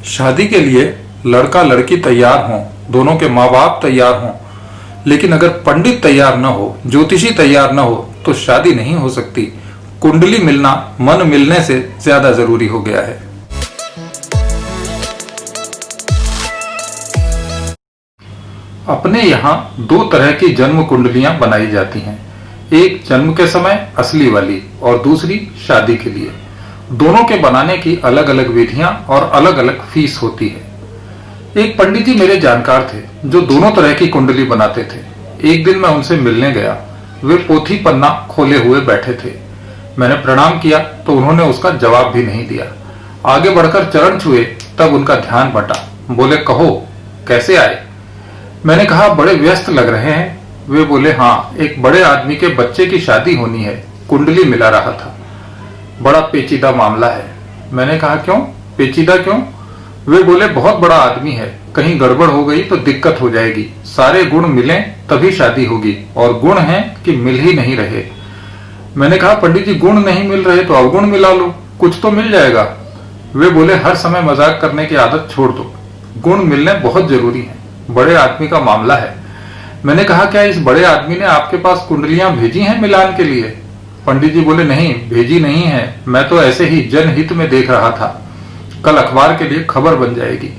शादी के लिए लड़का लड़की तैयार हों, दोनों के माँ बाप तैयार हों, लेकिन अगर पंडित तैयार न हो, ज्योतिषी तैयार न हो तो शादी नहीं हो सकती। कुंडली मिलना मन मिलने से ज्यादा जरूरी हो गया है। अपने यहाँ दो तरह की जन्म कुंडलियां बनाई जाती हैं, एक जन्म के समय असली वाली और दूसरी शादी के लिए। दोनों के बनाने की अलग अलग विधियां और अलग अलग फीस होती है। एक पंडित जी मेरे जानकार थे जो दोनों तरह की कुंडली बनाते थे। एक दिन मैं उनसे मिलने गया। वे पोथी पन्ना खोले हुए बैठे थे। मैंने प्रणाम किया तो उन्होंने उसका जवाब भी नहीं दिया। आगे बढ़कर चरण छुए तब उनका ध्यान बटा। बोले, कहो कैसे आए? मैंने कहा, बड़े व्यस्त लग रहे हैं। वे बोले, हाँ, एक बड़े आदमी के बच्चे की शादी होनी है, कुंडली मिला रहा था। बड़ा पेचीदा मामला है। मैंने कहा, क्यों पेचीदा क्यों? वे बोले, बहुत बड़ा आदमी है, कहीं गड़बड़ हो गई तो दिक्कत हो जाएगी। सारे गुण मिलें तभी शादी होगी और गुण हैं कि मिल ही नहीं रहे। मैंने कहा, पंडित जी गुण नहीं मिल रहे तो अवगुण मिला लो, कुछ तो मिल जाएगा। वे बोले, हर समय मजाक करने की आदत छोड़ दो, गुण मिलने बहुत जरूरी है, बड़े आदमी का मामला है। मैंने कहा, क्या इस बड़े आदमी ने आपके पास कुंडलियां भेजी हैं मिलान के लिए? पंडित जी बोले, नहीं भेजी नहीं है, मैं तो ऐसे ही जनहित में देख रहा था, कल अखबार के लिए खबर बन जाएगी।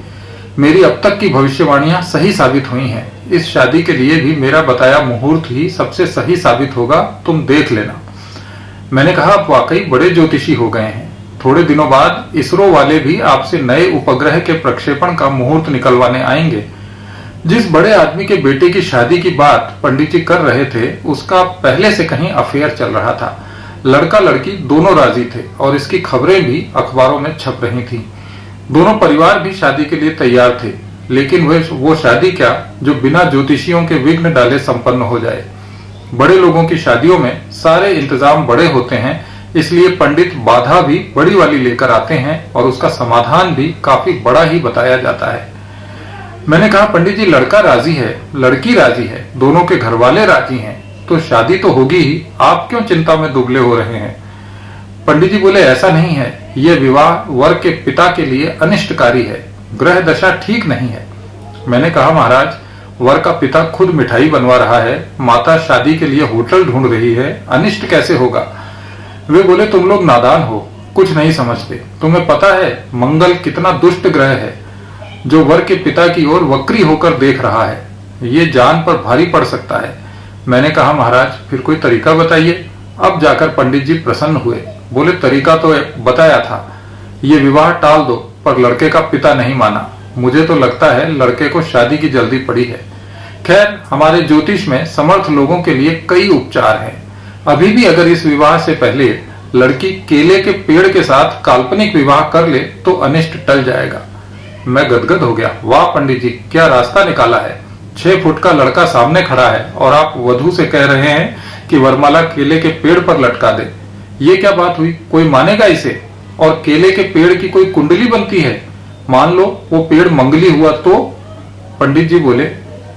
मेरी अब तक की भविष्यवाणियां सही साबित हुई हैं। इस शादी के लिए भी मेरा बताया मुहूर्त ही सबसे सही साबित होगा, तुम देख लेना। मैंने कहा, आप वाकई बड़े ज्योतिषी हो गए हैं। थोड़े दिनों बाद इसरो वाले भी आपसे नए उपग्रह के प्रक्षेपण का मुहूर्त निकलवाने आएंगे। जिस बड़े आदमी के बेटे की शादी की बात पंडित जी कर रहे थे, उसका पहले से कहीं अफेयर चल रहा था। लड़का लड़की दोनों राजी थे और इसकी खबरें भी अखबारों में छप रही थी। दोनों परिवार भी शादी के लिए तैयार थे, लेकिन वो शादी क्या जो बिना ज्योतिषियों के विघ्न डाले संपन्न हो जाए। बड़े लोगों की शादियों में सारे इंतजाम बड़े होते हैं, इसलिए पंडित बाधा भी बड़ी वाली लेकर आते हैं और उसका समाधान भी काफी बड़ा ही बताया जाता है। मैंने कहा, पंडित जी लड़का राजी है, लड़की राजी है, दोनों के घर वाले राजी हैं, तो शादी तो होगी ही, आप क्यों चिंता में दुबले हो रहे हैं? पंडित जी बोले, ऐसा नहीं है, यह विवाह वर के पिता के लिए अनिष्टकारी है, ग्रह दशा ठीक नहीं है। मैंने कहा, महाराज वर का पिता खुद मिठाई बनवा रहा है, माता शादी के लिए होटल ढूंढ रही है, अनिष्ट कैसे होगा? वे बोले, तुम लोग नादान हो, कुछ नहीं समझते। तुम्हें पता है मंगल कितना दुष्ट ग्रह है जो वर के पिता की ओर वक्री होकर देख रहा है, ये जान पर भारी पड़ सकता है। मैंने कहा, महाराज फिर कोई तरीका बताइए। अब जाकर पंडित जी प्रसन्न हुए। बोले, तरीका तो बताया था, ये विवाह टाल दो, पर लड़के का पिता नहीं माना। मुझे तो लगता है लड़के को शादी की जल्दी पड़ी है। खैर, हमारे ज्योतिष में समर्थ लोगों के लिए कई उपचार हैं। अभी भी अगर इस विवाह से पहले लड़की केले के पेड़ के साथ काल्पनिक विवाह कर ले तो अनिष्ट टल जाएगा। मैं गदगद हो गया। वाह पंडित जी, क्या रास्ता निकाला है। 6 फुट का लड़का सामने खड़ा है और आप वधू से कह रहे हैं कि वरमाला केले के पेड़ पर लटका दे। ये क्या बात हुई? कोई मानेगा इसे? और केले के पेड़ की कोई कुंडली बनती है? मान लो वो पेड़ मंगली हुआ तो? पंडित जी बोले,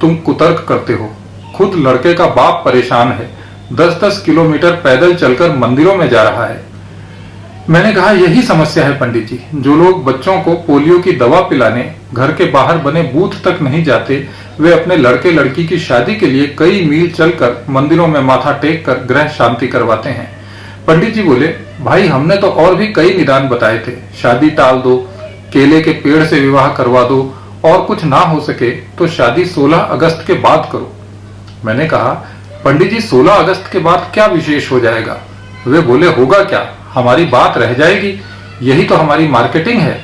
तुम कुतर्क करते हो। खुद लड़के का बाप परेशान है, 10-10 किलोमीटर पैदल चलकर मंदिरों में जा रहा है। मैंने कहा, यही समस्या है पंडित जी। जो लोग बच्चों को पोलियो की दवा पिलाने घर के बाहर बने बूथ तक नहीं जाते, वे अपने लड़के लड़की की शादी के लिए कई मील चलकर मंदिरों में माथा टेक कर ग्रह शांति करवाते हैं। पंडित जी बोले, भाई हमने तो और भी कई निदान बताए थे, शादी टाल दो, केले के पेड़ से विवाह करवा दो, और कुछ ना हो सके तो शादी 16 अगस्त के बाद करो। मैंने कहा, पंडित जी 16 अगस्त के बाद क्या विशेष हो जाएगा? वे बोले, होगा क्या, हमारी बात रह जाएगी, यही तो हमारी मार्केटिंग है।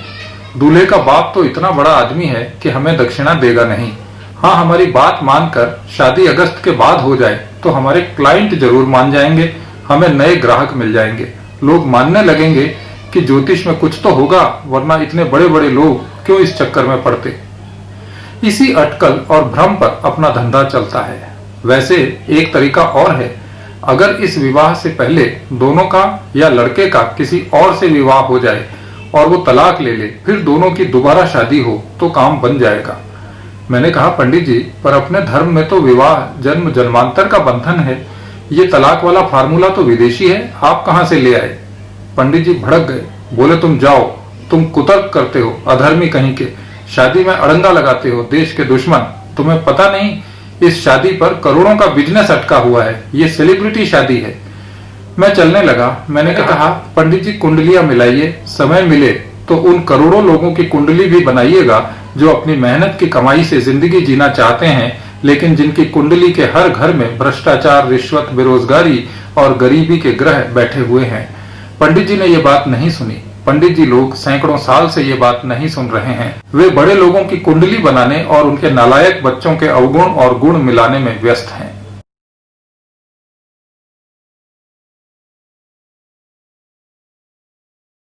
दूल्हे का बाप तो इतना बड़ा आदमी है कि हमें दक्षिणा देगा नहीं। हाँ, हमारी बात मानकर शादी अगस्त के बाद हो जाए तो हमारे क्लाइंट जरूर मान जाएंगे, हमें नए ग्राहक मिल जाएंगे, लोग मानने लगेंगे कि ज्योतिष में कुछ तो होगा, वरना इतने बड़े बड़े लोग क्यों इस चक्कर में पड़ते। इसी अटकल और भ्रम पर अपना धंधा चलता है। वैसे एक तरीका और है, अगर इस विवाह से पहले दोनों का या लड़के का किसी और से विवाह हो जाए और वो तलाक ले ले, फिर दोनों की दोबारा शादी हो तो काम बन जाएगा। मैंने कहा, पंडित जी पर अपने धर्म में तो विवाह जन्म जन्मांतर का बंधन है, ये तलाक वाला फार्मूला तो विदेशी है, आप कहां से ले आए? पंडित जी भड़क गए। बोले, तुम जाओ, तुम कुतर्क करते हो, अधर्मी कहीं के, शादी में अड़ंगा लगाते हो, देश के दुश्मन। तुम्हें पता नहीं इस शादी पर करोड़ों का बिजनेस अटका हुआ है, ये सेलिब्रिटी शादी है। मैं चलने लगा। मैंने कहा, पंडित जी कुंडलियां मिलाइए, समय मिले तो उन करोड़ों लोगों की कुंडली भी बनाइएगा जो अपनी मेहनत की कमाई से जिंदगी जीना चाहते हैं, लेकिन जिनकी कुंडली के हर घर में भ्रष्टाचार, रिश्वत, बेरोजगारी और गरीबी के ग्रह बैठे हुए हैं। पंडित जी ने ये बात नहीं सुनी। पंडित जी लोग सैकड़ों साल से ये बात नहीं सुन रहे हैं। वे बड़े लोगों की कुंडली बनाने और उनके नालायक बच्चों के अवगुण और गुण मिलाने में व्यस्त हैं।